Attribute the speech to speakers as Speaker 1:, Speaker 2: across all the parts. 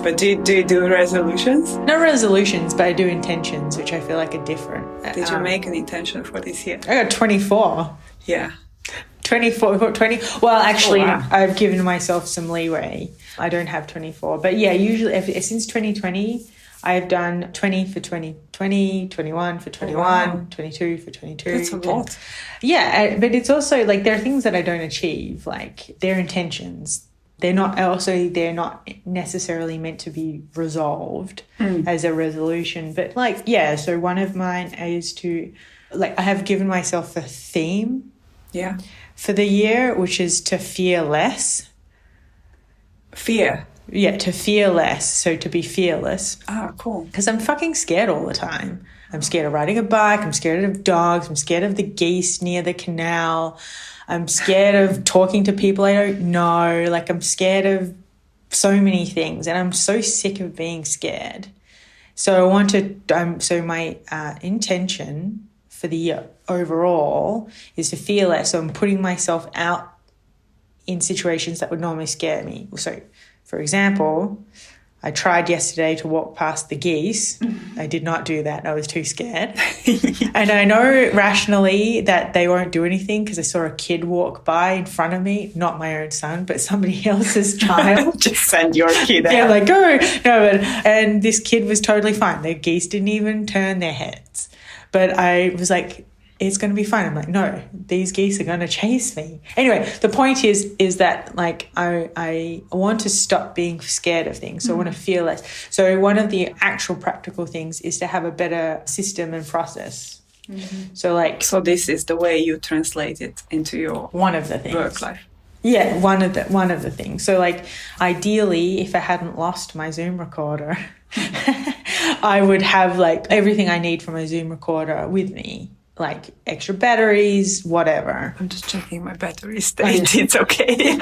Speaker 1: But do you do resolutions?
Speaker 2: No resolutions, but I do intentions, which I feel like are different.
Speaker 1: Did you make an intention for this year?
Speaker 2: I got 24.
Speaker 1: Yeah.
Speaker 2: 24, 20. Well, actually,
Speaker 1: Oh, wow.
Speaker 2: I've given myself some leeway. I don't have 24. But yeah, usually since 2020, I've done 20 for 2020, 21 for 21,
Speaker 1: wow.
Speaker 2: 22 for 22.
Speaker 1: That's a lot.
Speaker 2: Yeah, but it's also like there are things that I don't achieve, like their intentions. They're not necessarily meant to be resolved as a resolution. But like, yeah, so one of mine is to, like, I have given myself a theme for the year, which is to fear less.
Speaker 1: Fear?
Speaker 2: Yeah, to fear less. So to be fearless.
Speaker 1: Ah, cool.
Speaker 2: Because I'm fucking scared all the time. I'm scared of riding a bike. I'm scared of dogs. I'm scared of the geese near the canal. I'm scared of talking to people I don't know. Like, I'm scared of so many things, and I'm so sick of being scared. So I want to. So my intention for the year overall is to fear less. So I'm putting myself out in situations that would normally scare me. So, for example, I tried yesterday to walk past the geese. I did not do that. I was too scared. And I know rationally that they won't do anything because I saw a kid walk by in front of me, not my own son, but somebody else's child.
Speaker 1: Just send your kid out.
Speaker 2: Yeah, like, go. And this kid was totally fine. The geese didn't even turn their heads. But I was like, it's going to be fine. I'm like, no, these geese are going to chase me. Anyway, the point is that, like, I want to stop being scared of things. So I want to feel less. So one of the actual practical things is to have a better system and process. Mm-hmm.
Speaker 1: So this is the way you translate it into your
Speaker 2: one of the things.
Speaker 1: Work life.
Speaker 2: Yeah, one of the things. So, like, ideally, if I hadn't lost my Zoom recorder, I would have, like, everything I need for my Zoom recorder with me. Like extra batteries, whatever.
Speaker 1: I'm just checking my battery state. It's okay.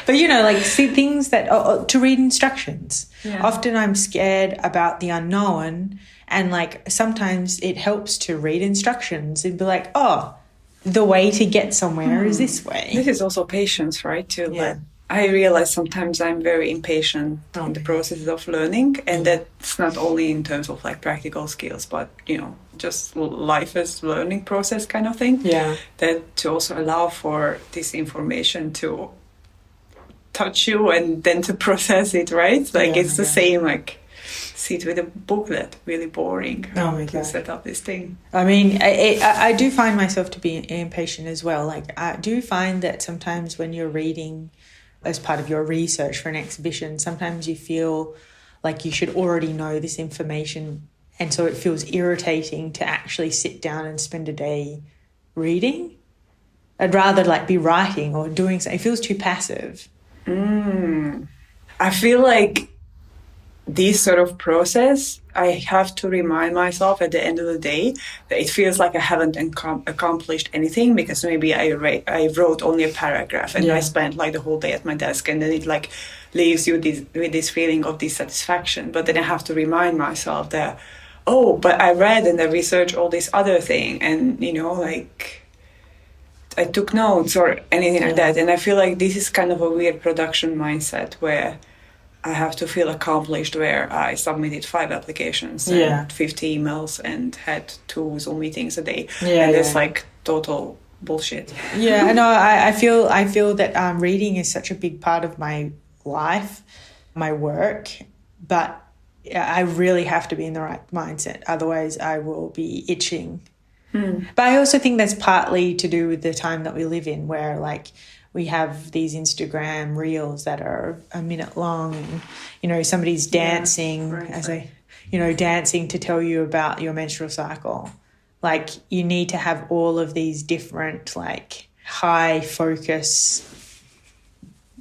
Speaker 2: But, you know, like, see things that, to read instructions.
Speaker 1: Yeah.
Speaker 2: Often I'm scared about the unknown, and, like, sometimes it helps to read instructions and be like, oh, the way to get somewhere is this way.
Speaker 1: This is also patience, right? Too.
Speaker 2: Yeah.
Speaker 1: Like, I realize sometimes I'm very impatient in the process of learning, and that's not only in terms of, like, practical skills, but, you know, just life as learning process kind of thing.
Speaker 2: Yeah.
Speaker 1: That to also allow for this information to touch you and then to process it, right? Like, it's the same, like, sit with a booklet, really boring. To set up this thing.
Speaker 2: I mean, I do find myself to be impatient as well. Like, I do find that sometimes when you're reading as part of your research for an exhibition, sometimes you feel like you should already know this information, and so it feels irritating to actually sit down and spend a day reading. I'd rather, like, be writing or doing something. It feels too passive.
Speaker 1: I feel like this sort of process, I have to remind myself at the end of the day that it feels like I haven't accomplished anything, because maybe I wrote only a paragraph and I spent, like, the whole day at my desk, and then it, like, leaves you with this feeling of dissatisfaction. But then I have to remind myself that, oh, but I read and I researched all this other thing, and, you know, like, I took notes or anything like that. And I feel like this is kind of a weird production mindset where I have to feel accomplished, where I submitted 5 applications and 50 emails and had 2 Zoom meetings a day. And it's like total bullshit.
Speaker 2: Yeah, I know. I feel that reading is such a big part of my life, my work, but I really have to be in the right mindset. Otherwise, I will be itching. But I also think that's partly to do with the time that we live in, where, like, we have these Instagram reels that are a minute long, and, you know, somebody's dancing dancing to tell you about your menstrual cycle. Like, you need to have all of these different, like, high focus.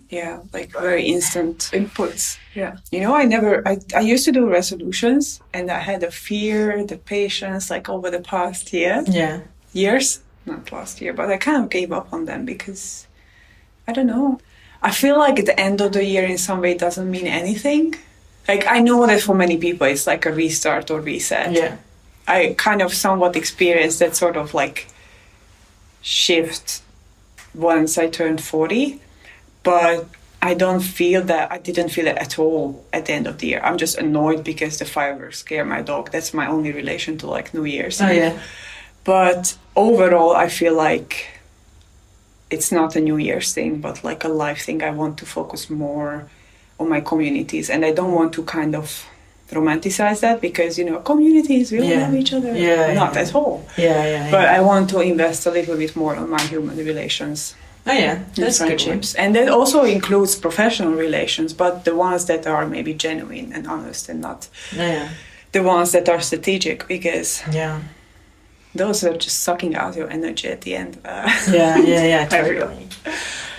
Speaker 1: Yeah, like very instant inputs. Yeah. You know, I used to do resolutions, and I had the fear, the patience, like, over the past years, not last year, but I kind of gave up on them because, I don't know. I feel like at the end of the year in some way it doesn't mean anything. Like, I know that for many people it's like a restart or reset.
Speaker 2: Yeah.
Speaker 1: I kind of somewhat experienced that sort of, like, shift once I turned 40. But I didn't feel it at all at the end of the year. I'm just annoyed because the fireworks scare my dog. That's my only relation to like New Year's.
Speaker 2: Oh, yeah.
Speaker 1: But overall, I feel like it's not a New Year's thing, but like a life thing. I want to focus more on my communities, and I don't want to kind of romanticize that because, communities, we all love each other. Not at all. But I want to invest a little bit more on my human relations.
Speaker 2: Oh, yeah. That's good.
Speaker 1: And that also includes professional relations, but the ones that are maybe genuine and honest and not the ones that are strategic, because those are just sucking out your energy at the end.
Speaker 2: Totally.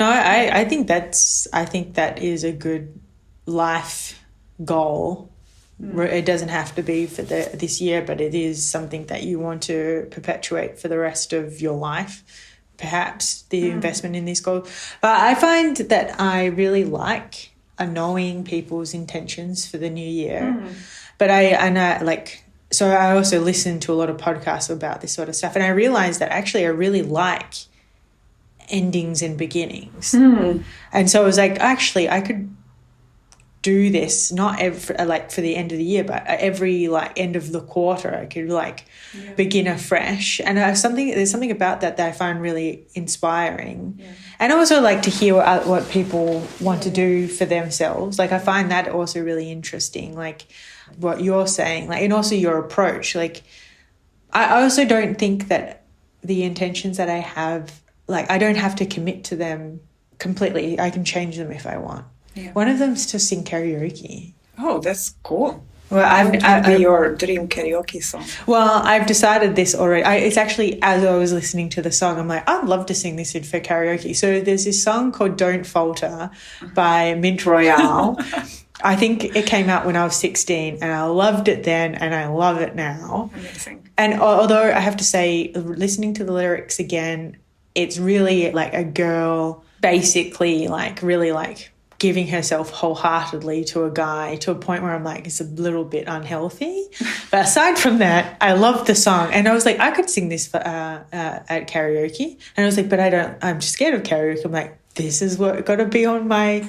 Speaker 2: No, I think that is a good life goal. It doesn't have to be for this year, but it is something that you want to perpetuate for the rest of your life, perhaps, the investment in this goal. But I find that I really like knowing people's intentions for the new year. But so I also listen to a lot of podcasts about this sort of stuff, and I realized that actually I really like endings and beginnings. And so I was like, actually, I could do this not for the end of the year, but every end of the quarter I could begin afresh. And there's something about that I find really inspiring. And I also like to hear what people want to do for themselves. Like, I find that also really interesting, like what you're saying, and also your approach. Like, I also don't think that the intentions that I have, I don't have to commit to them completely. I can change them if I want. One of them is to sing karaoke.
Speaker 1: Oh, that's cool.
Speaker 2: Well,
Speaker 1: I've your dream karaoke song.
Speaker 2: Well, I've decided this already. It's actually, as I was listening to the song, I'm like, I'd love to sing this for karaoke. So there's this song called Don't Falter by Mint Royale. I think it came out when I was 16, and I loved it then, and I love it now.
Speaker 1: Amazing.
Speaker 2: And although I have to say, listening to the lyrics again, it's really like a girl basically really giving herself wholeheartedly to a guy, to a point where I'm like, it's a little bit unhealthy. But aside from that, I love the song. And I was like, I could sing this at karaoke. And I was like, but I'm just scared of karaoke. I'm like, this is what got to be on my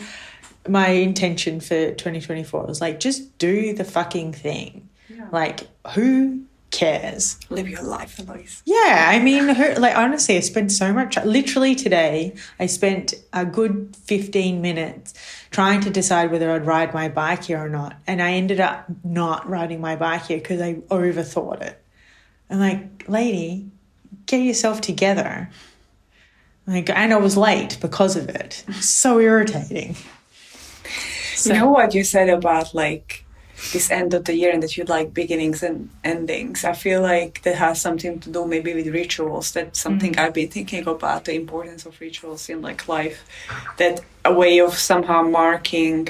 Speaker 2: intention for 2024. It was like, just do the fucking thing. Like, who cares?
Speaker 1: Live your life, Eloise.
Speaker 2: Yeah, I mean, honestly, I spent so much. Literally today, I spent a good 15 minutes trying to decide whether I'd ride my bike here or not, and I ended up not riding my bike here because I overthought it. I'm like, lady, get yourself together. And I was late because of it. So irritating.
Speaker 1: You know what you said about this end of the year and that you like beginnings and endings? I feel like that has something to do maybe with rituals. That's something I've been thinking about, the importance of rituals in life. That a way of somehow marking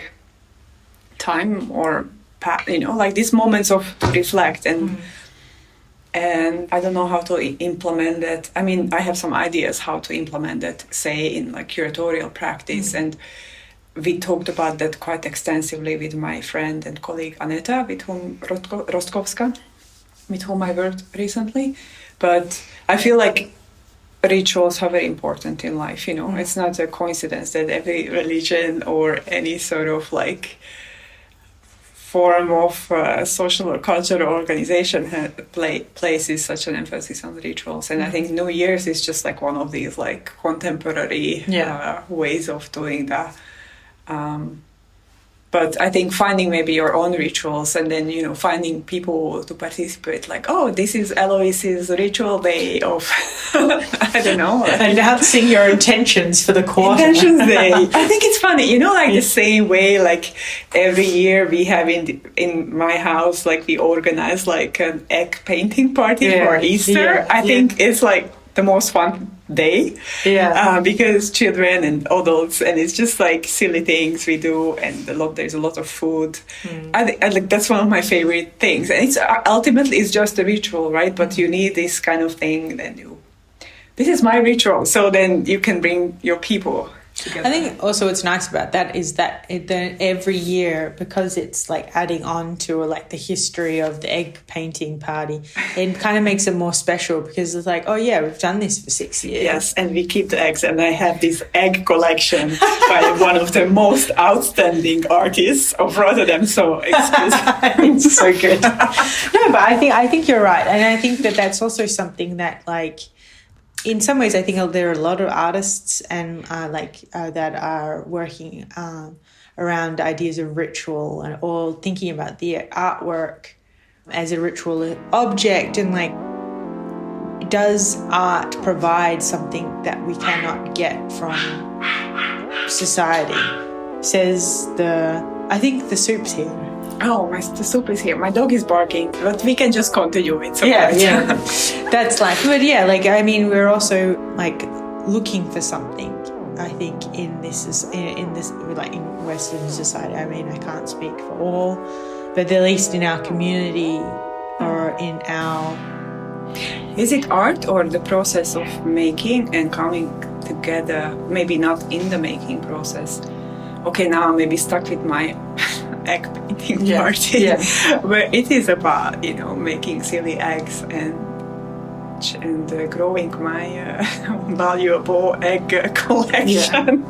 Speaker 1: time or these moments of reflect and I don't know how to implement that. I mean, I have some ideas how to implement that, say in curatorial practice, and we talked about that quite extensively with my friend and colleague Aneta, with whom Rostkowska, with whom I worked recently. But I feel like rituals are very important in life. It's not a coincidence that every religion or any sort of form of social or cultural organization places such an emphasis on rituals. And I think New Year's is just one of these contemporary ways of doing that. But I think finding maybe your own rituals and then, finding people to participate, this is Eloise's ritual day of, I don't know.
Speaker 2: Announcing your intentions for the quarter.
Speaker 1: Intentions day. I think it's funny, the same way, every year we have in my house, we organize an egg painting party for Easter. I think it's the most fun day because children and adults, and it's just silly things we do, and there's a lot of food. I think that's one of my favorite things, and it's ultimately it's just a ritual, right? But you need this kind of thing, then this is my ritual, so then you can bring your people together.
Speaker 2: I think also what's nice about that is that every year, because it's like adding on to like the history of the egg painting party, it kind of makes it more special because it's like, oh yeah, we've done this for 6 years.
Speaker 1: Yes, and we keep the eggs, and I have this egg collection by one of the most outstanding artists of Rotterdam. So excuse me.
Speaker 2: It's so good. No, but I think you're right, and I think that that's also something that like. In some ways, I think there are a lot of artists and that are working around ideas of ritual and or thinking about the artwork as a ritual object and like, does art provide something that we cannot get from society? I think the soup's here.
Speaker 1: Oh, the soup is here. My dog is barking, but we can just continue. It's okay.
Speaker 2: Yeah. That's like, but yeah, like, I mean, we're also like looking for something, I think, in this, like in Western society. I mean, I can't speak for all, but at least in our community or in our...
Speaker 1: Is it art or the process of making and coming together? Maybe not in the making process. Okay, now I'm maybe stuck with my egg painting party, where it is about, making silly eggs and growing my valuable egg collection.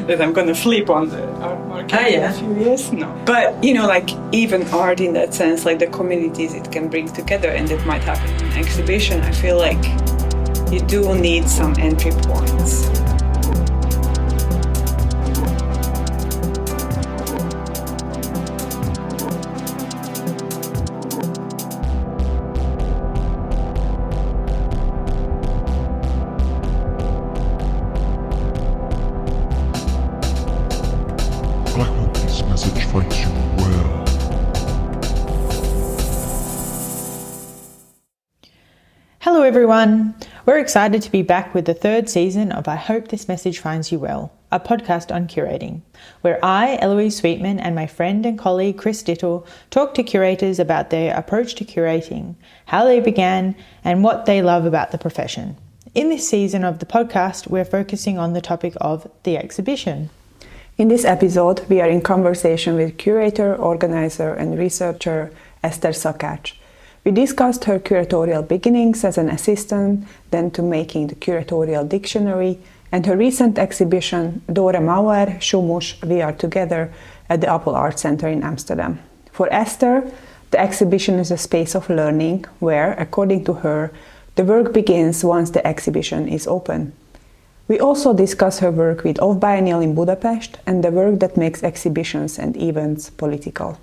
Speaker 1: That I'm gonna flip on the art market in a few years. No, but like even art in that sense, like the communities it can bring together, and it might happen in an exhibition. I feel like you do need some entry points.
Speaker 2: Hello everyone! We're excited to be back with the third season of I Hope This Message Finds You Well, a podcast on curating, where I, Eloise Sweetman, and my friend and colleague Kris Dittel talk to curators about their approach to curating, how they began, and what they love about the profession. In this season of the podcast, we're focusing on the topic of the exhibition.
Speaker 1: In this episode, we are in conversation with curator, organizer, and researcher Eszter Szakács. We discussed her curatorial beginnings as an assistant, then to making the Curatorial Dictionary, and her recent exhibition, Dóra Maurer, SUMUS, We Are Together, at the Appel Art Center in Amsterdam. For Eszter, the exhibition is a space of learning where, according to her, the work begins once the exhibition is open. We also discuss her work with OFF Biennale in Budapest and the work that makes exhibitions and events political.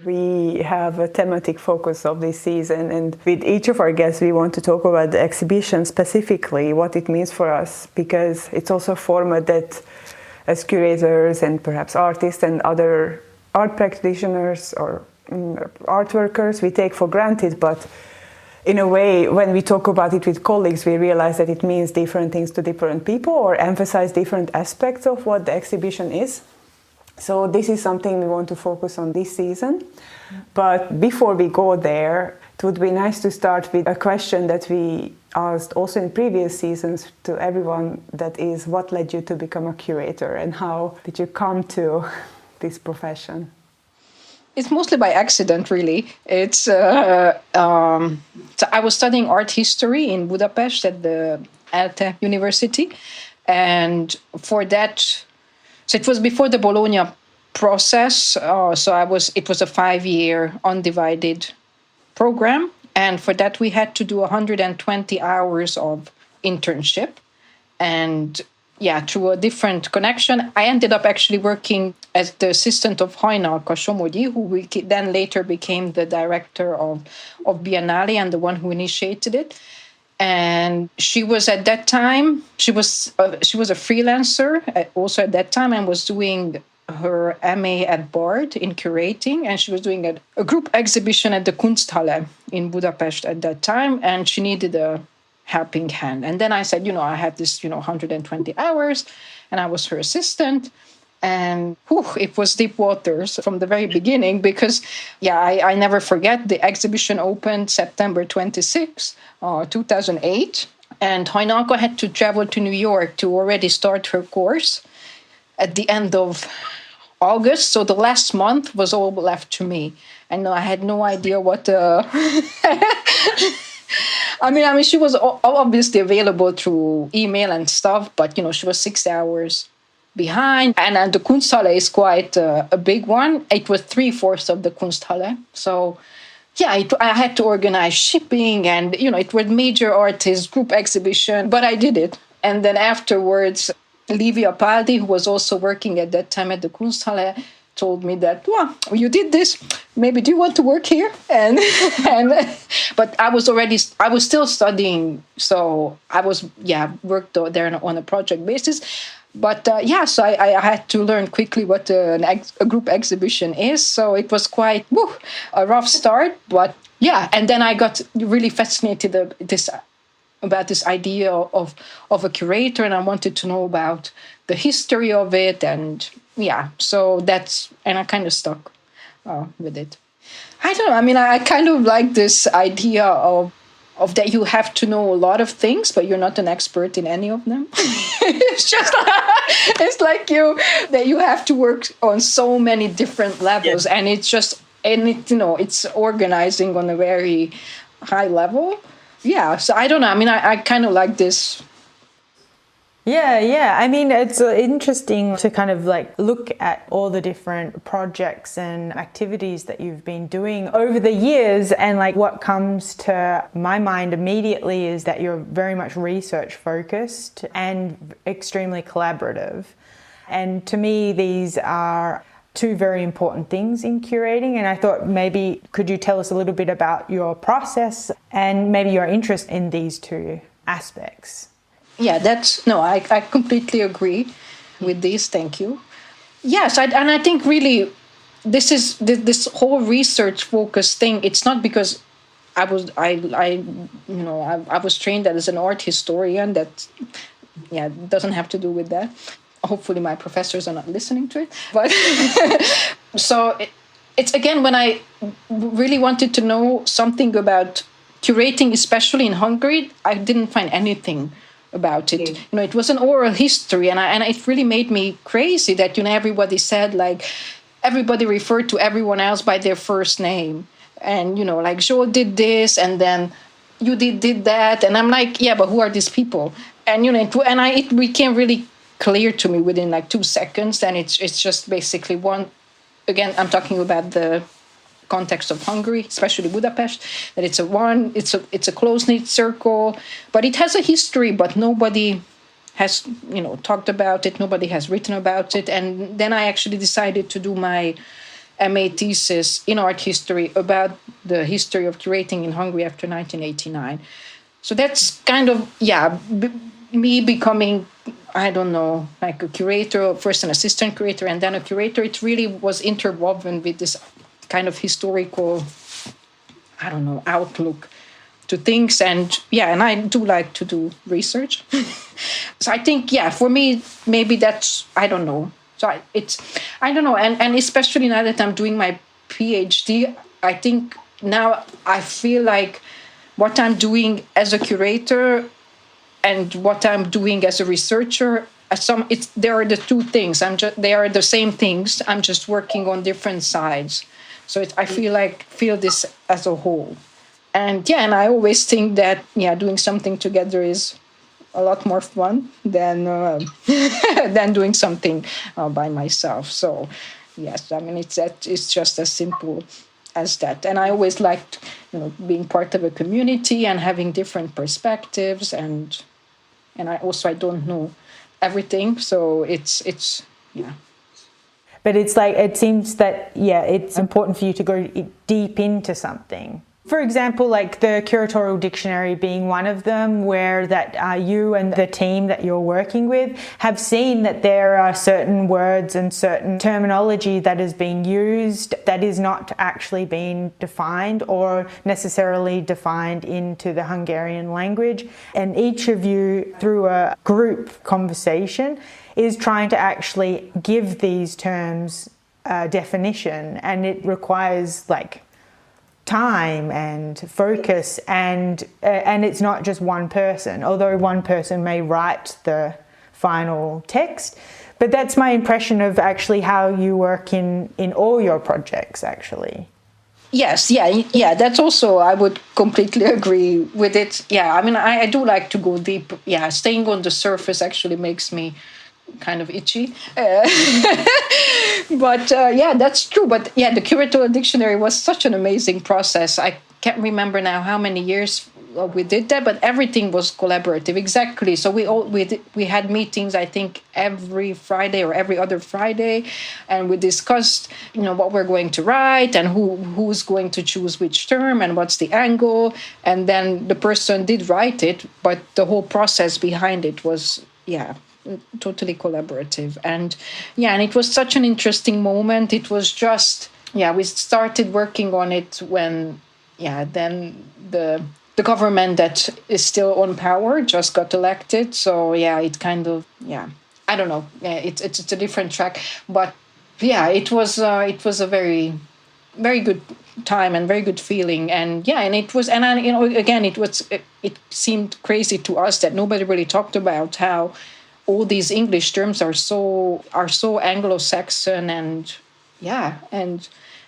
Speaker 1: We have a thematic focus of this season, and with each of our guests we want to talk about the exhibition specifically, what it means for us, because it's also a format that as curators and perhaps artists and other art practitioners or art workers we take for granted, but in a way when we talk about it with colleagues we realize that it means different things to different people or emphasize different aspects of what the exhibition is. So this is something we want to focus on this season. But before we go there, it would be nice to start with a question that we asked also in previous seasons to everyone, that is, what led you to become a curator and how did you come to this profession?
Speaker 3: It's mostly by accident, really. So I was studying art history in Budapest at the Ep2 University, and for that, so it was before the Bologna process. It was a 5-year undivided program, and for that we had to do 120 hours of internship, and through a different connection, I ended up actually working as the assistant of Hajnalka Somogyi, who then later became the director of Biennale and the one who initiated it. And she was at that time, she was a freelancer also at that time, and was doing her MA at Bard in curating, and she was doing a group exhibition at the Kunsthalle in Budapest at that time, and she needed a helping hand. And then I said, I had this, 120 hours, and I was her assistant. And it was deep waters from the very beginning because, I never forget, the exhibition opened September 26, 2008. And Heinalko had to travel to New York to already start her course at the end of August. So the last month was all left to me. And I had no idea what... I mean, she was obviously available through email and stuff, but, she was 6 hours behind. And the Kunsthalle is quite a big one. It was 3/4 of the Kunsthalle. So, yeah, I had to organize shipping and, it was major artist group exhibition, but I did it. And then afterwards, Livia Paldi, who was also working at that time at the Kunsthalle, told me that, well, you did this. Maybe do you want to work here? And but I was still studying, so I worked there on a project basis. But so I had to learn quickly what a group exhibition is. So it was quite a rough start, but yeah. And then I got really fascinated about this idea of a curator, and I wanted to know about the history of it, and so and I kind of stuck with it. I don't know. I mean, I kind of like this idea of that you have to know a lot of things, but you're not an expert in any of them. It's just it's like that you have to work on so many different levels, and it's organizing on a very high level. Yeah, so I don't know. I mean, I kind of like this.
Speaker 2: Yeah. I mean, it's interesting to kind of like look at all the different projects and activities that you've been doing over the years. And like what comes to my mind immediately is that you're very much research focused and extremely collaborative. And to me, these are two very important things in curating. And I thought maybe could you tell us a little bit about your process and maybe your interest in these two aspects?
Speaker 3: Yeah, I completely agree with this. Thank you. Yes, and I think really this whole research focused thing. It's not because I was trained as an art historian. That doesn't have to do with that. Hopefully, my professors are not listening to it. But so it's again when I really wanted to know something about curating, especially in Hungary. I didn't find anything about it. It was an oral history, and it really made me crazy that everybody said like everybody referred to everyone else by their first name, and like Joel did this, and then you did that, and I'm like, yeah, but who are these people? And it became really clear to me within like 2 seconds, and it's just basically one. Again, I'm talking about the context of Hungary, especially Budapest, that it's a close-knit circle, but it has a history, but nobody has talked about it, nobody has written about it. And then I actually decided to do my MA thesis in art history about the history of curating in Hungary after 1989. So that's kind of me becoming, I don't know, like a curator, first an assistant curator and then a curator. It really was interwoven with this kind of historical, I don't know, outlook to things. And I do like to do research. So I think, for me, maybe that's, I don't know. So I don't know. And especially now that I'm doing my PhD, I think now I feel like what I'm doing as a curator and what I'm doing as a researcher, there are the two things. They are the same things. I'm just working on different sides. So I feel this as a whole. And I always think that doing something together is a lot more fun than than doing something by myself. So yes, I mean it's just as simple as that. And I always liked being part of a community and having different perspectives, and I don't know everything, so it's.
Speaker 2: But it's like, it seems that, it's important for you to go deep into something. For example, like the Curatorial Dictionary being one of them, where that you and the team that you're working with have seen that there are certain words and certain terminology that is being used that is not actually being defined or necessarily defined into the Hungarian language. And each of you, through a group conversation, is trying to actually give these terms a definition, and it requires like time and focus, and it's not just one person, although one person may write the final text. But that's my impression of actually how you work in all your projects, actually.
Speaker 3: Yes, yeah. That's also, I would completely agree with it. Yeah, I mean, I do like to go deep. Yeah, staying on the surface actually makes me kind of itchy. But yeah, that's true. But yeah, the Curatorial Dictionary was such an amazing process. I can't remember now how many years we did that, but everything was collaborative. Exactly. So we had meetings, I think, every Friday or every other Friday, and we discussed, what we're going to write and who's going to choose which term and what's the angle. And then the person did write it, but the whole process behind it was, totally collaborative. And it was such an interesting moment. It was just, we started working on it when, then the government that is still on power just got elected. So it kind of, I don't know. Yeah, it's a different track, but it was a very, very good time and very good feeling. And and it was, and again, it seemed crazy to us that nobody really talked about how all these English terms are so Anglo-Saxon, and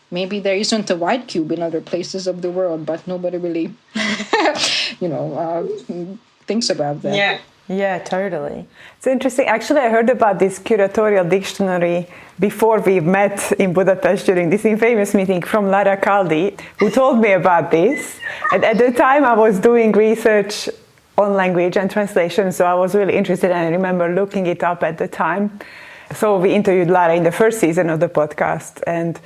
Speaker 3: maybe there isn't a white cube in other places of the world, but nobody really, thinks about that.
Speaker 2: Yeah, totally.
Speaker 4: It's interesting. Actually, I heard about this curatorial dictionary before we met in Budapest during this infamous meeting from Lara Caldi, who told me about this. And at the time, I was doing research on language and translation, so I was really interested, and I remember looking it up at the time. So we interviewed Lara in the first season of the podcast, and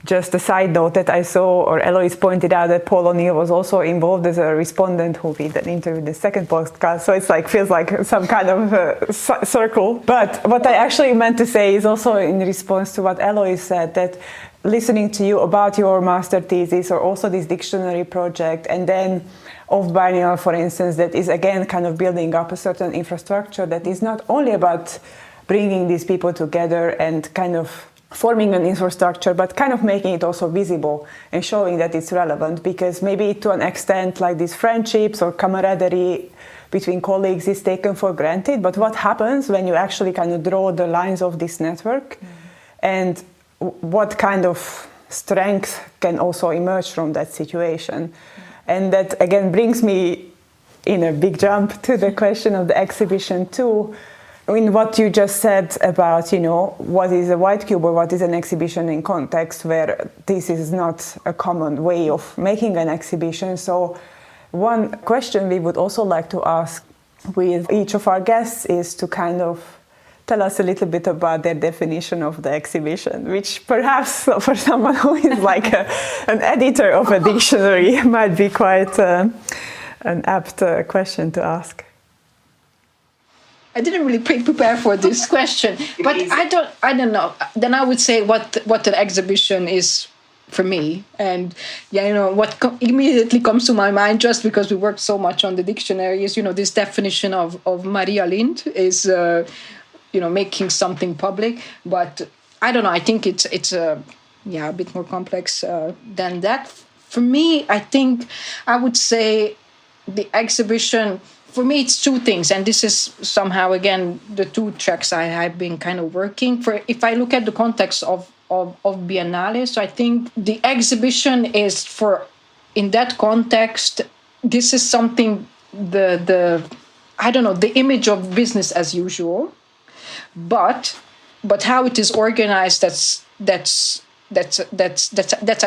Speaker 4: just a side note that I saw, or Eloise pointed out, that Paul O'Neill was also involved as a respondent who we then interviewed in the second podcast. So it's feels like some kind of circle. But what I actually meant to say is also in response to what Eloise said, that listening to you about your master thesis or also this dictionary project, and then OFF Biennale, for instance, that is again kind of building up a certain infrastructure that is not only about bringing these people together and kind of forming an infrastructure, but kind of making it also visible and showing that it's relevant, because maybe to an extent like these friendships or camaraderie between colleagues is taken for granted, but what happens when you actually kind of draw the lines of this network, and what kind of strength can also emerge from that situation. And that again brings me in a big jump to the question of the exhibition too. I mean, what you just said about, what is a white cube or what is an exhibition in context where this is not a common way of making an exhibition. So one question we would also like to ask with each of our guests is to kind of tell us a little bit about their definition of the exhibition, which perhaps for someone who is like an editor of a dictionary might be quite an apt question to ask.
Speaker 3: I didn't really prepare for this question, but I don't know. Then I would say what an exhibition is for me, and what immediately comes to my mind, just because we worked so much on the dictionary, is this definition of Maria Lind is making something public. But I don't know. I think it's a bit more complex than that. For me, I think I would say the exhibition. For me, it's two things, and this is somehow, again, the two tracks I have been kind of working for. If I look at the context of Biennale, so I think the exhibition is in that context, this is something, the image of business as usual, but how it is organized, that's I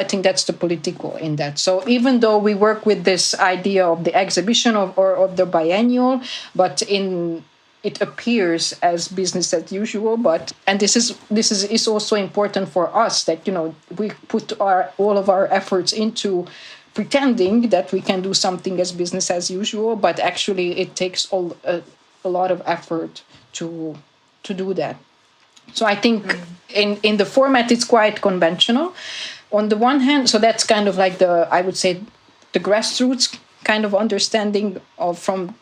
Speaker 3: think that's the political in that. So even though we work with this idea of the exhibition or of the biennial, but it appears as business as usual. And this is also important for us, that we put all of our efforts into pretending that we can do something as business as usual, but actually it takes a lot of effort to do that. So I think in the format, it's quite conventional. On the one hand, so that's kind of like I would say, the grassroots kind of understanding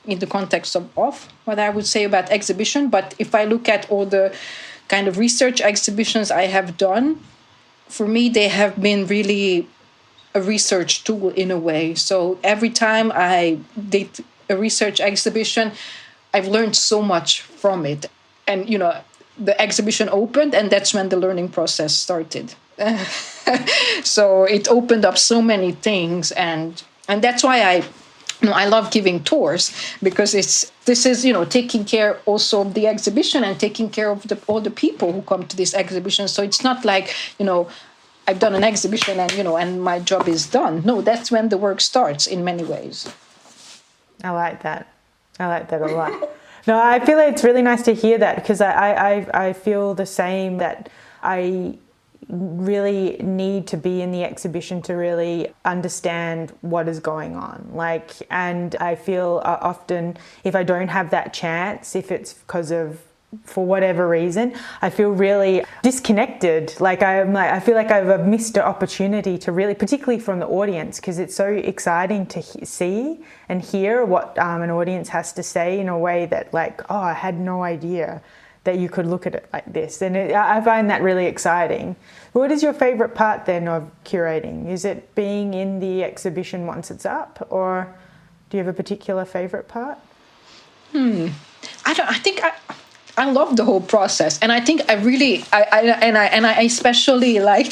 Speaker 3: in the context of what I would say about exhibition. But if I look at all the kind of research exhibitions I have done, for me, they have been really a research tool in a way. So every time I did a research exhibition, I've learned so much from it. And, the exhibition opened, and that's when the learning process started. So it opened up so many things, and that's why I love giving tours, because this is taking care also of the exhibition and taking care of all the people who come to this exhibition. So it's not like I've done an exhibition and my job is done. No, that's when the work starts in many ways.
Speaker 2: I like that a lot. No, I feel like it's really nice to hear that, because I feel the same, that I really need to be in the exhibition to really understand what is going on. And I feel often if I don't have that chance, if it's because of, for whatever reason, I feel really disconnected. I feel like I've missed an opportunity to really, particularly from the audience, because it's so exciting to see and hear what an audience has to say in a way that I had no idea that you could look at it like this. And I find that really exciting. What is your favorite part then of curating? Is it being in the exhibition once it's up, or do you have a particular favorite part?
Speaker 3: I love the whole process, and I think I especially like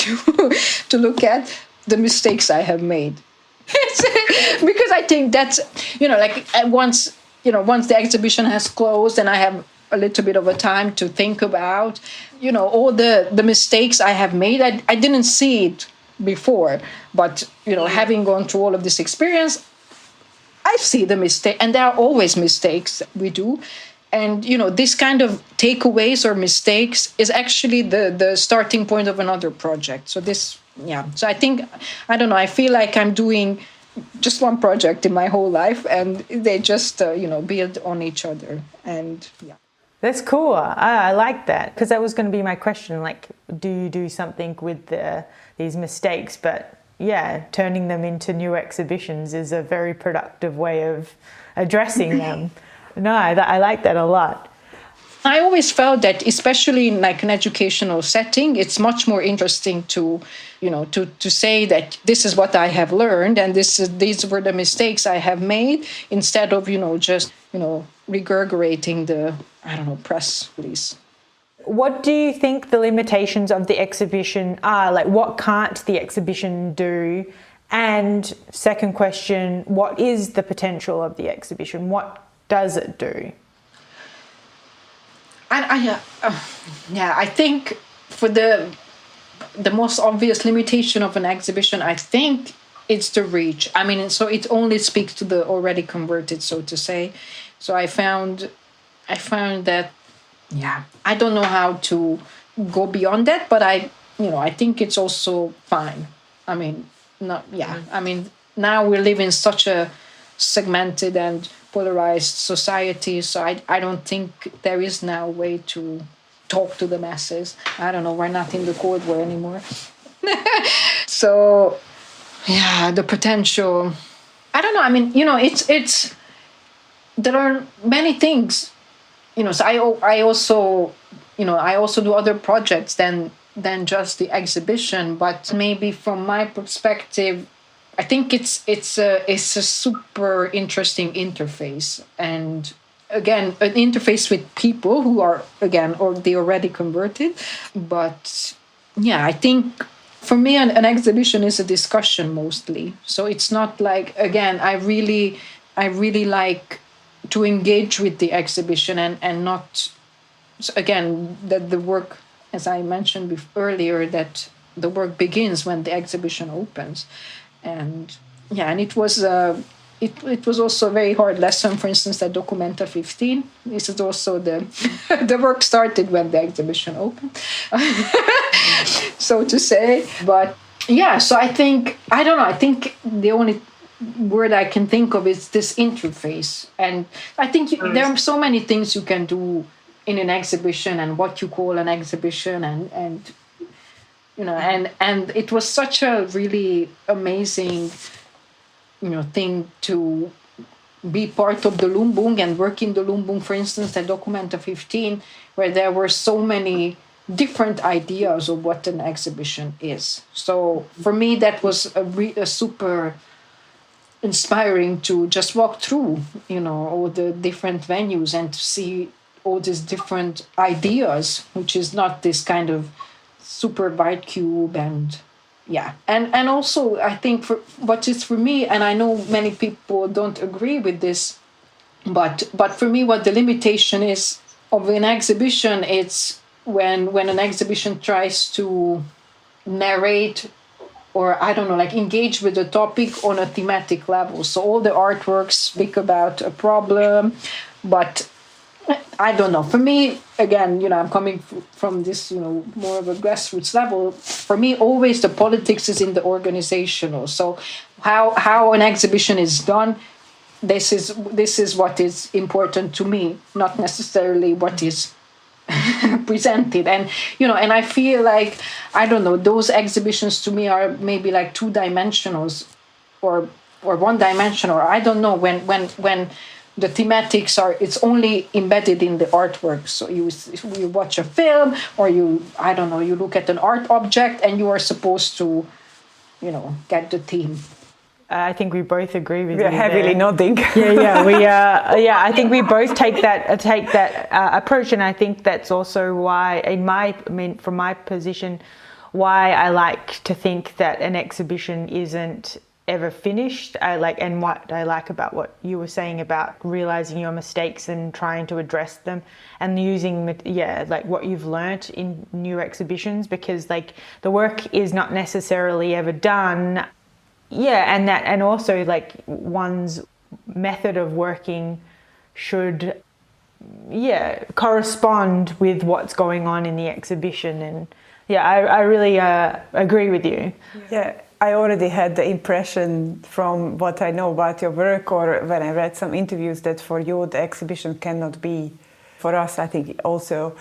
Speaker 3: to look at the mistakes I have made, because I think that's once the exhibition has closed and I have a little bit of a time to think about all the mistakes I have made. I didn't see it before, but having gone through all of this experience, I see the mistake, and there are always mistakes we do. And, this kind of takeaways or mistakes is actually the starting point of another project. So So I think, I don't know, I feel like I'm doing just one project in my whole life, and they just, build on each other. And yeah.
Speaker 2: That's cool. I like that, because that was going to be my question. Do you do something with these mistakes? But yeah, turning them into new exhibitions is a very productive way of addressing them. No, I like that a lot.
Speaker 3: I always felt that, especially in an educational setting, it's much more interesting to say that this is what I have learned and these were the mistakes I have made, instead of just regurgitating the press release.
Speaker 2: What do you think the limitations of the exhibition are? What can't the exhibition do? And second question, what is the potential of the exhibition? What does it do? I think for the most obvious limitation of an exhibition, I think it's the reach. So it only speaks to the already converted, so to say. So I found that, I don't know how to go beyond that, but I think it's also fine. Now we live in such a segmented and polarized society, so I don't think there is now a way to talk to the masses. I don't know, we're not in the Cold War anymore. So the potential, I don't know, it's there are many things, so I also do other projects than just the exhibition, but maybe from my perspective, I think it's a super interesting interface, and again, an interface with people who are or they already converted. But I think for me an exhibition is a discussion mostly. So it's not I really like to engage with the exhibition and not that the work, as I mentioned earlier, that the work begins when the exhibition opens. And it was also a very hard lesson. For instance, at Documenta 15, this is also the work started when the exhibition opened, so to say. But so I think I think the only word I can think of is this interface, and I think there are so many things you can do in an exhibition and what you call an exhibition, and it was such a really amazing, thing to be part of the Lumbung and work in the Lumbung, for instance, at Documenta 15, where there were so many
Speaker 3: different ideas of what an exhibition is. So for me, that was a super inspiring to just walk through, all the different venues and to see all these different ideas, which is not this kind of super white cube and also I think for what is for me, and I know many people don't agree with this, but for me what the limitation is of an exhibition, it's when an exhibition tries to narrate or I don't know, like engage with the topic on a thematic level. So all the artworks speak about a problem, but I don't know. For me, again, I'm coming from this, more of a grassroots level. For me, always the politics is in the organizational. So how an exhibition is done, this is what is important to me, not necessarily what is presented. And and I feel like, I don't know, those exhibitions to me are maybe like two-dimensionals or one-dimensional. I don't know, when the thematics are, it's only embedded in the artwork. So you watch a film, or you look at an art object and you are supposed to get the theme.
Speaker 2: I think we both agree with you.
Speaker 4: We're heavily
Speaker 2: there.
Speaker 4: nodding.
Speaker 2: I think we both take that approach, and I think that's also why, from my position, why I like to think that an exhibition isn't ever finished. And what I like about what you were saying about realizing your mistakes and trying to address them, and using what you've learnt in new exhibitions, because the work is not necessarily ever done. Yeah, and also one's method of working should correspond with what's going on in the exhibition. And I really agree with you.
Speaker 4: Yeah, I already had the impression from what I know about your work, or when I read some interviews, that for you the exhibition cannot be, for us I think, also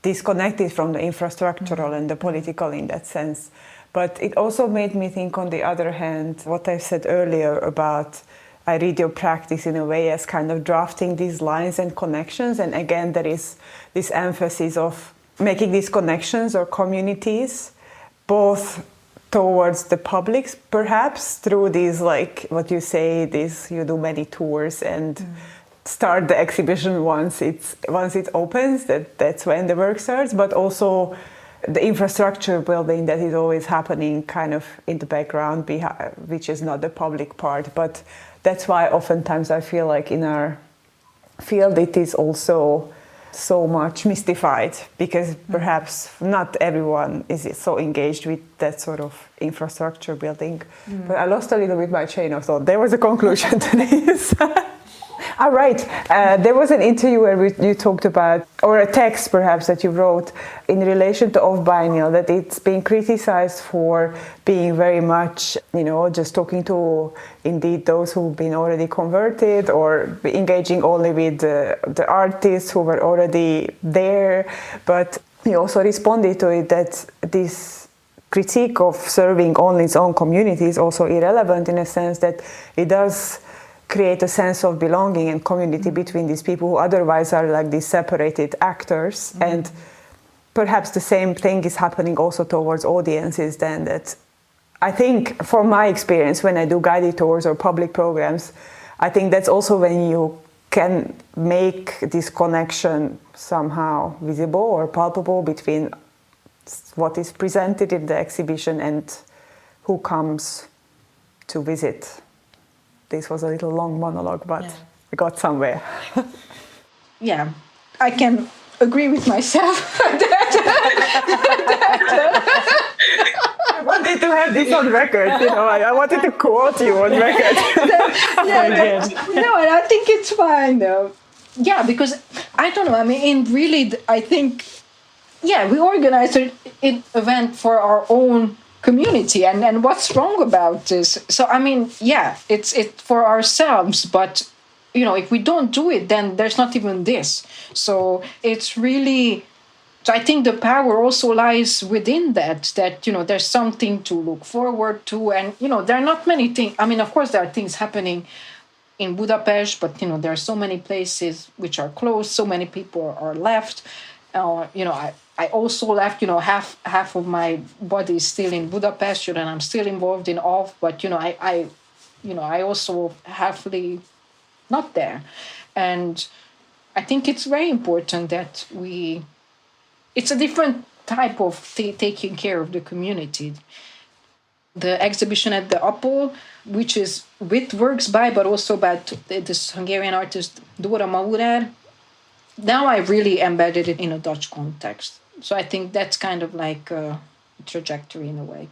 Speaker 4: disconnected from the infrastructural and the political in that sense. But it also made me think, on the other hand, what I said earlier about, I read your practice in a way as kind of drafting these lines and connections. And again, there is this emphasis of making these connections or communities, both towards the public, perhaps through these, what you say, you do many tours and start the exhibition once it opens, that's when the work starts, but also the infrastructure building that is always happening kind of in the background, which is not the public part. But that's why oftentimes I feel like in our field it is also so much mystified, because perhaps not everyone is so engaged with that sort of infrastructure building. But I lost a little bit my chain of thought. There was a conclusion to this. All right. There was an interview where you talked about, or a text perhaps that you wrote in relation to OFF Biennale, that it's been criticized for being very much, just talking to indeed those who've been already converted, or engaging only with the artists who were already there. But you also responded to it that this critique of serving only its own community is also irrelevant, in a sense that it does create a sense of belonging and community between these people who otherwise are like these separated actors. And perhaps the same thing is happening also towards audiences then, that I think, from my experience, when I do guided tours or public programs, I think that's also when you can make this connection somehow visible or palpable between what is presented in the exhibition and who comes to visit. This was a little long monologue, but I got somewhere.
Speaker 3: Yeah, I can agree with myself.
Speaker 4: I wanted to have this on record, I wanted to quote you on record.
Speaker 3: No, and I think it's fine though. Yeah, because I don't know, I think, we organized an event for our own community, and what's wrong about this? So it's for ourselves, but if we don't do it, then there's not even this. So it's really, so I think the power also lies within that there's something to look forward to. And there are not many things, of course there are things happening in Budapest, but there are so many places which are closed, so many people are left. I also left, half of my body is still in Budapest, and I'm still involved in OFF, but, I also halfly not there. And I think it's very important that it's a different type of taking care of the community. The exhibition at the Appel, which is with works by, but also by this Hungarian artist Dóra Maurer, now I really embedded it in a Dutch context. So I think that's kind of like a trajectory in a way.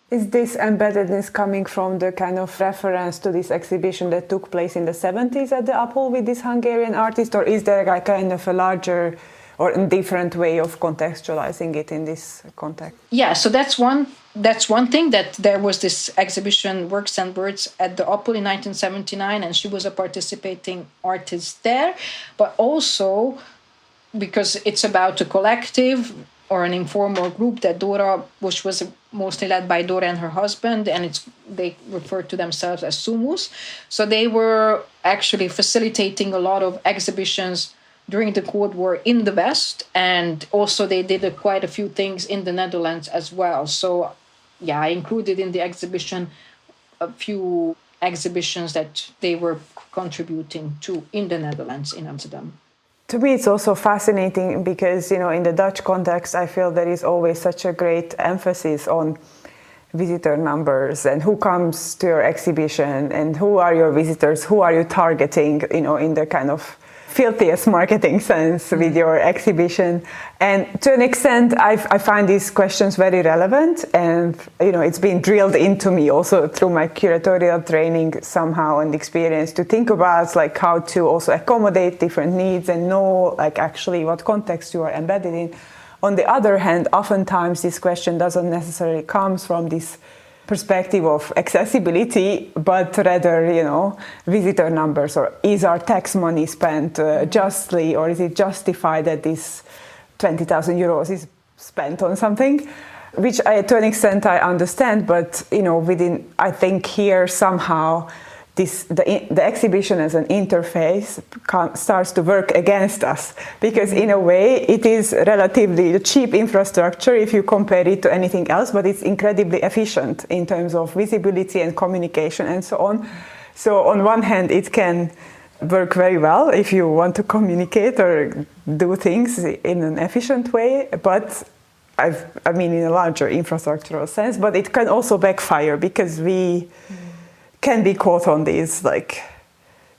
Speaker 4: Is this embeddedness coming from the kind of reference to this exhibition that took place in the 70s at the Appel with this Hungarian artist, or is there like kind of a larger or a different way of contextualizing it in this context?
Speaker 3: Yeah, so that's one thing, that there was this exhibition, Works and Birds, at the Appel in 1979, and she was a participating artist there. But also, because it's about a collective or an informal group that Dóra, which was mostly led by Dóra and her husband, and they refer to themselves as SUMUS. So they were actually facilitating a lot of exhibitions during the Cold War in the West, and also they did quite a few things in the Netherlands as well. So yeah, I included in the exhibition a few exhibitions that they were contributing to in the Netherlands, in Amsterdam.
Speaker 4: To me, it's also fascinating because, in the Dutch context, I feel there is always such a great emphasis on visitor numbers and who comes to your exhibition and who are your visitors, who are you targeting, in the kind of filthiest marketing sense with your exhibition. And to an extent, I find these questions very relevant, and it's been drilled into me also through my curatorial training somehow and experience to think about like how to also accommodate different needs and know like actually what context you are embedded in. On the other hand, oftentimes this question doesn't necessarily come from this perspective of accessibility, but rather, visitor numbers, or is our tax money spent justly, or is it justified that this 20,000 euros is spent on something, which to an extent I understand, but I think here somehow the exhibition as an interface starts to work against us, because in a way it is relatively cheap infrastructure if you compare it to anything else, but it's incredibly efficient in terms of visibility and communication and so on. So on one hand it can work very well if you want to communicate or do things in an efficient way, but in a larger infrastructural sense, but it can also backfire because we can be caught on these,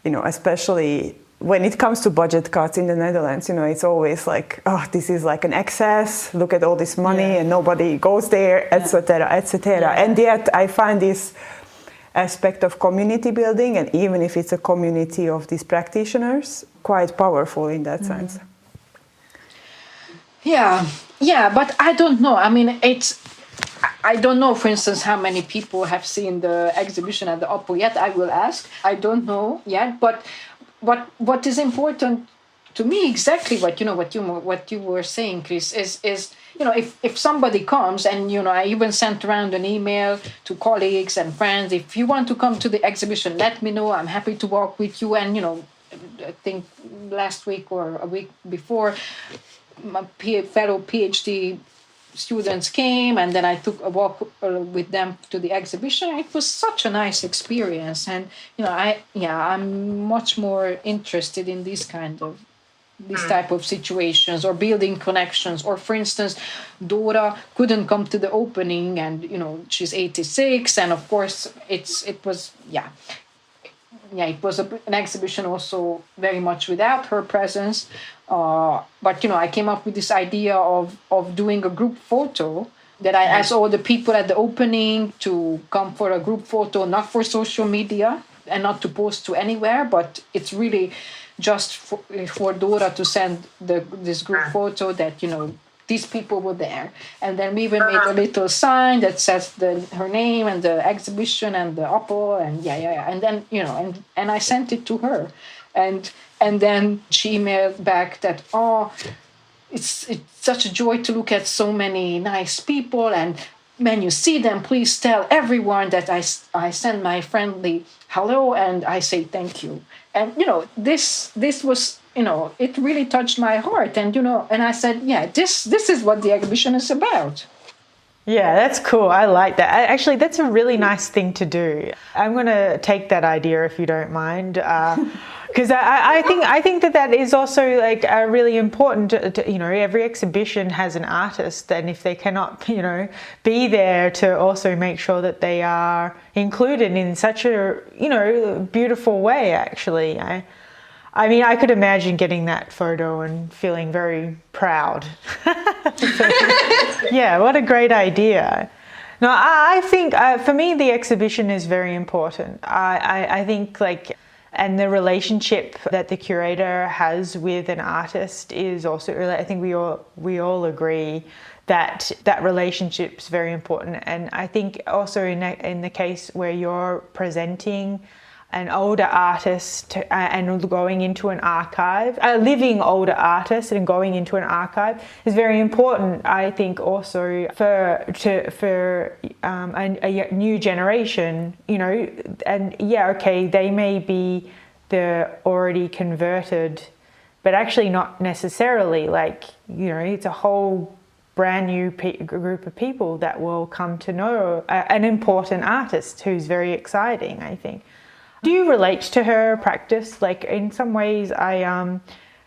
Speaker 4: especially when it comes to budget cuts in the Netherlands, it's always like, oh, this is like an excess, look at all this money and nobody goes there, etc., etc. Yeah. And yet I find this aspect of community building, and even if it's a community of these practitioners, quite powerful in that sense. Yeah, but I don't know. I don't know, for instance, how many people have seen the exhibition at the Appel yet. I will ask. I don't know yet. But what is important to me, exactly what you were saying, Kris, is if somebody comes, and I even sent around an email to colleagues and friends, if you want to come to the exhibition, let me know. I'm happy to walk with you. And I think last week or a week before, my fellow PhD students came, and then I took a walk with them to the exhibition. It was such a nice experience, and I'm much more interested in these type of situations, or building connections. Or for instance, Dóra couldn't come to the opening, and she's 86, and of course it was an exhibition also very much without her presence. But I came up with this idea of doing a group photo, that I asked all the people at the opening to come for a group photo, not for social media and not to post to anywhere, but it's really just for Dóra to send this group photo that these people were there. And then we even made a little sign that says her name and the exhibition and the Appel, and and then and I sent it to her, and then she emailed back that, it's such a joy to look at so many nice people, and when you see them, please tell everyone that I send my friendly hello and I say thank you. And this was
Speaker 3: it really touched my heart. And, and I said, yeah, this is what the exhibition is about.
Speaker 2: Yeah, that's cool. I like that. Actually, that's a really nice thing to do. I'm going to take that idea if you don't mind, because I think that is also like really important. Every exhibition has an artist, and if they cannot, be there to also make sure that they are included in such a beautiful way. Actually, I mean, I could imagine getting that photo and feeling very proud. Yeah, what a great idea. No, I think for me, the exhibition is very important. I think and the relationship that the curator has with an artist is also, I think we all agree that relationship is very important. And I think also in the case where you're presenting an older artist and going into an archive, a living older artist and going into an archive is very important. I think also for a new generation, and they may be the already converted, but actually not necessarily. It's a whole brand new group of people that will come to know an important artist who's very exciting, I think. Do you relate to her practice? In some ways, I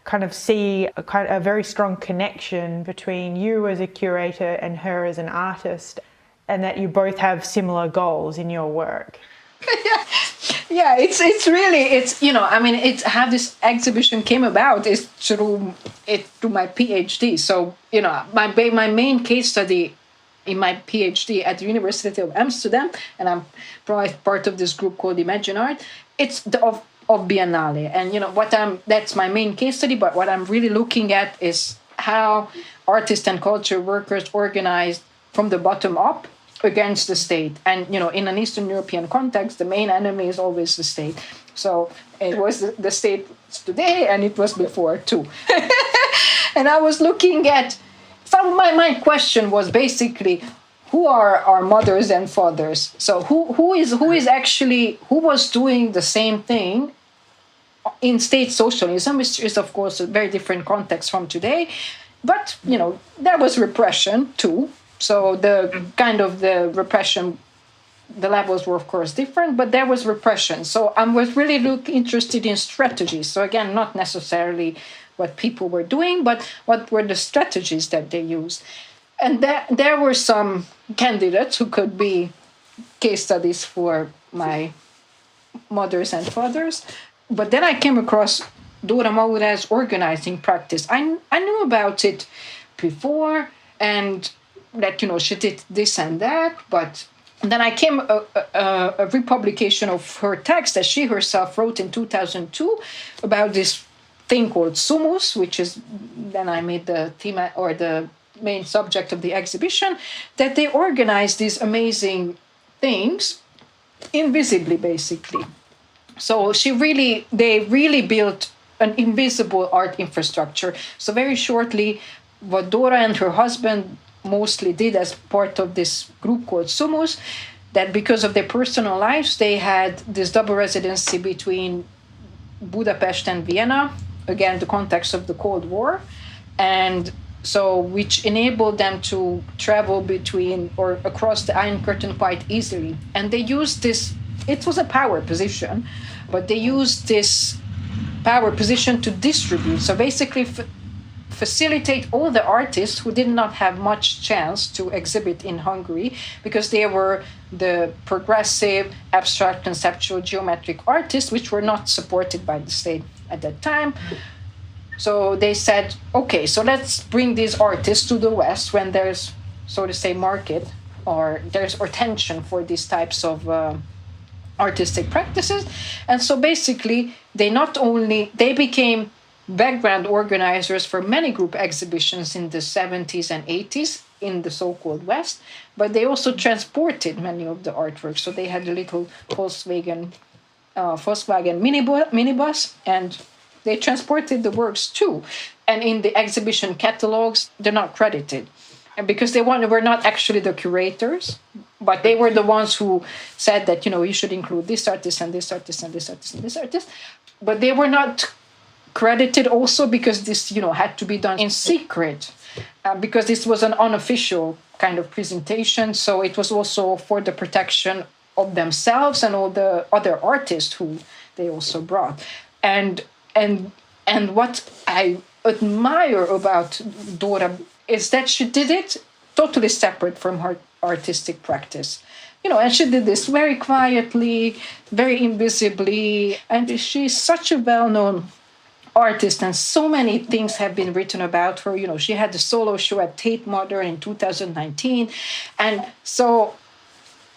Speaker 2: kind of see a very strong connection between you as a curator and her as an artist, and that you both have similar goals in your work.
Speaker 3: Yeah, it's really how this exhibition came about is through my PhD. So my main case study in my PhD at the University of Amsterdam, and I'm part of this group called Imagine Art. It's the OFF Biennale, and that's my main case study. But what I'm really looking at is how artists and culture workers organized from the bottom up against the state. And in an Eastern European context, the main enemy is always the state. So it was the state today, and it was before too. And I was looking at. My question was basically, who are our mothers and fathers? So who was doing the same thing in state socialism, which is of course a very different context from today, but there was repression too. So the repression, the levels were of course different, but there was repression. So I was really interested in strategies. So again, not necessarily what people were doing, but what were the strategies that they used. And there were some candidates who could be case studies for my mothers and fathers. But then I came across Dóra Maurer's organizing practice. I knew about it before, and that she did this and that, but then I came a republication of her text that she herself wrote in 2002 about this thing called SUMUS, which is, then I made the theme or the main subject of the exhibition, that they organize these amazing things invisibly, basically. So they really built an invisible art infrastructure. So very shortly, what Dóra and her husband mostly did as part of this group called SUMUS, that because of their personal lives, they had this double residency between Budapest and Vienna, again, the context of the Cold War, and so which enabled them to travel between or across the Iron Curtain quite easily. And they used this, it was a power position, but they used this power position to distribute. So basically facilitate all the artists who did not have much chance to exhibit in Hungary, because they were the progressive, abstract, conceptual, geometric artists, which were not supported by the state at that time. So they said, okay, so let's bring these artists to the West when there's, so to say, market or there's attention for these types of artistic practices. And so basically, they became background organizers for many group exhibitions in the 70s and 80s in the so-called West, but they also transported many of the artworks. So they had a little Volkswagen minibus, and they transported the works too. And in the exhibition catalogs, they're not credited. And because they were not actually the curators, but they were the ones who said that, you should include this artist and this artist and this artist and this artist. But they were not credited also because this, had to be done in secret, because this was an unofficial kind of presentation. So it was also for the protection of themselves and all the other artists who they also brought. And what I admire about Dóra is that she did it totally separate from her artistic practice. And she did this very quietly, very invisibly, and she's such a well-known artist, and so many things have been written about her. She had the solo show at Tate Modern in 2019, and so,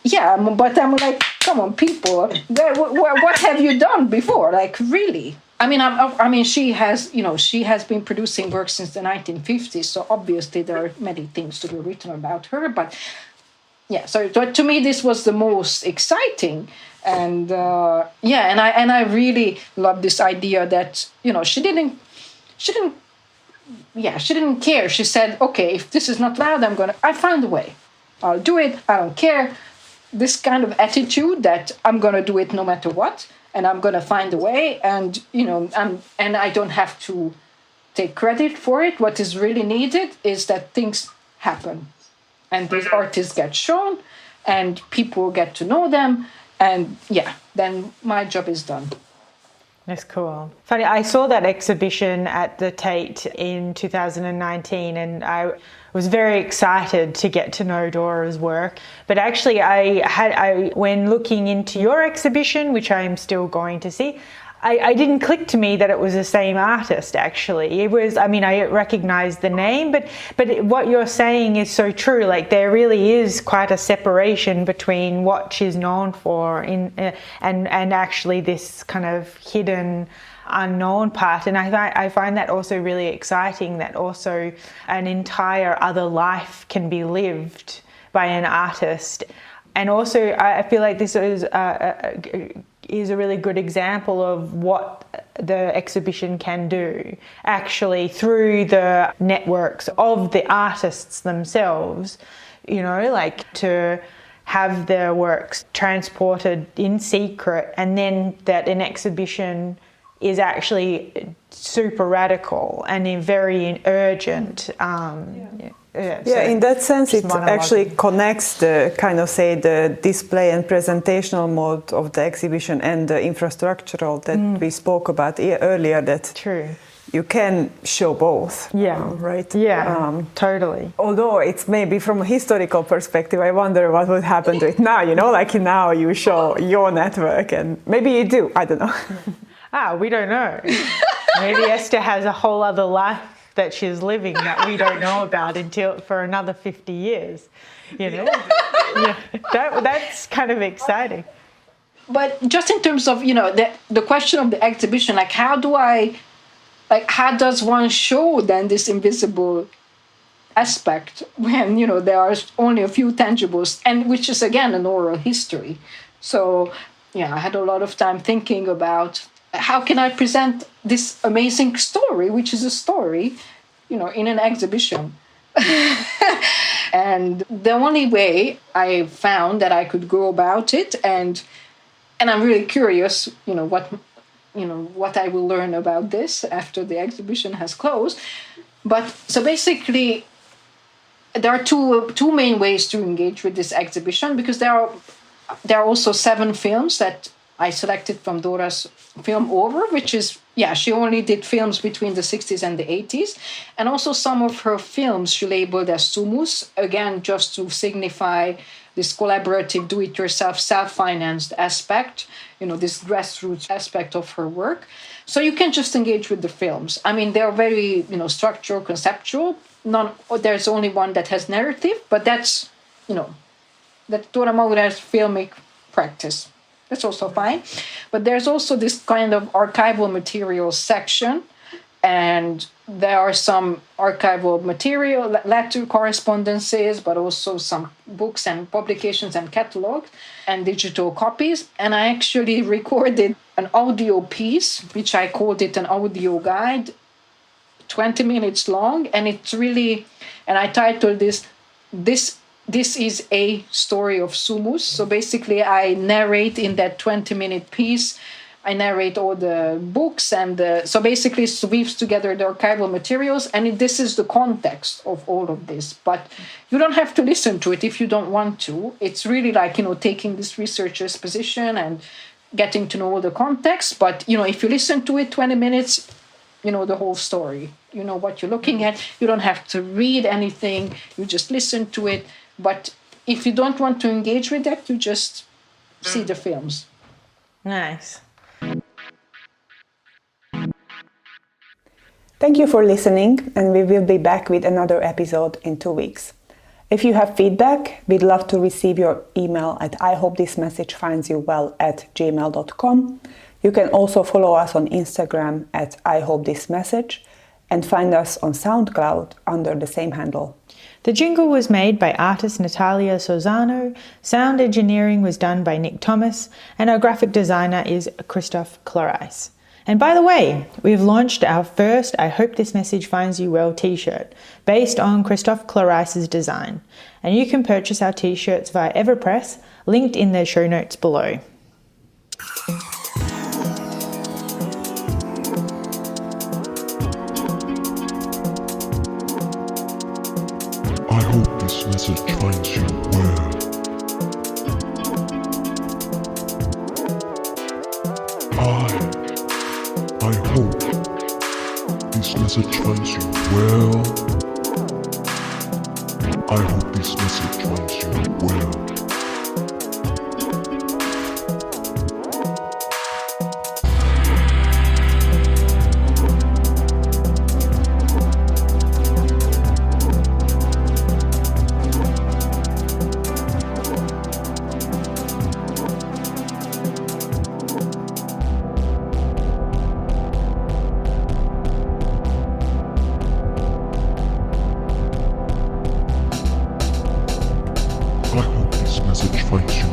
Speaker 3: yeah, but I'm like, come on, people, what have you done before? Like, really? I mean, she has been producing work since the 1950s, so obviously there are many things to be written about her, but yeah, so to me this was the most exciting, and I really love this idea that she didn't care. She said, okay, if this is not loud, I find a way, I'll do it, I don't care. This kind of attitude that I'm gonna do it no matter what, and I'm gonna find a way, and and I don't have to take credit for it. What is really needed is that things happen. And these artists get shown, and people get to know them, and then my job is done.
Speaker 2: That's cool. Funny, I saw that exhibition at the Tate in 2019, and I was very excited to get to know Dóra's work. But actually, when looking into your exhibition, which I am still going to see, I didn't click to me that it was the same artist, actually. It was, I recognized the name, but what you're saying is so true. Like, there really is quite a separation between what she's known for and actually this kind of hidden, unknown part. And I find that also really exciting, that also an entire other life can be lived by an artist. And also, I feel like this is a really good example of what the exhibition can do, actually, through the networks of the artists themselves, like to have their works transported in secret, and then that an exhibition is actually super radical and very urgent.
Speaker 4: In that sense, it actually connects the kind of, say, the display and presentational mode of the exhibition and the infrastructural that we spoke about earlier. That
Speaker 2: true.
Speaker 4: You can show both.
Speaker 2: Yeah.
Speaker 4: Right?
Speaker 2: Yeah, totally.
Speaker 4: Although it's maybe from a historical perspective, I wonder what would happen to it now, like now you show your network, and maybe you do, I don't know.
Speaker 2: We don't know. Maybe Eszter has a whole other life that she's living that we don't know about for another 50 years, that's kind of exciting.
Speaker 3: But just in terms of the question of the exhibition, like how does one show then this invisible aspect when there are only a few tangibles, and which is again an oral history. So I had a lot of time thinking about how can I present this amazing story, which is a story, in an exhibition. And the only way I found that I could go about it, and I'm really curious, what I will learn about this after the exhibition has closed. But so basically, there are two main ways to engage with this exhibition, because there are also 7 films that I selected from Dóra's film Over, which is, she only did films between the 60s and the 80s. And also some of her films she labeled as SUMUS, again, just to signify this collaborative, do-it-yourself, self-financed aspect, this grassroots aspect of her work. So you can just engage with the films. They're very, structural, conceptual. There's only one that has narrative, but that's, that's Dóra Maurer's filmic practice. That's also fine. But there's also this kind of archival materials section, and there are some archival material, letter correspondences, but also some books and publications and catalogs and digital copies. And I actually recorded an audio piece, which I called it an audio guide, 20 minutes long. And it's really, and I titled this is a story of SUMUS. So basically I narrate in that 20-minute piece I narrate all the books, and so basically it weaves together the archival materials, and this is the context of all of this. But you don't have to listen to it if you don't want to. It's really like, taking this researcher's position and getting to know all the context. But, if you listen to it 20 minutes, the whole story. You know what you're looking at. You don't have to read anything. You just listen to it. But if you don't want to engage with that, you just see the films.
Speaker 2: Nice.
Speaker 4: Thank you for listening, and we will be back with another episode in 2 weeks. If you have feedback, we'd love to receive your email at ihopethismessagefindsyouwell@gmail.com. You can also follow us on Instagram at ihopethismessage and find us on SoundCloud under the same handle.
Speaker 2: The jingle was made by artist Natalia Sozano, sound engineering was done by Nick Thomas, and our graphic designer is Christoph Clarice. And by the way, we've launched our first I Hope This Message Finds You Well t-shirt based on Christoph Clarice's design. And you can purchase our t-shirts via Everpress, linked in the show notes below.
Speaker 5: I hope this message finds you well. I hope this message finds you well. I hope this message finds you well. I hope this message finds you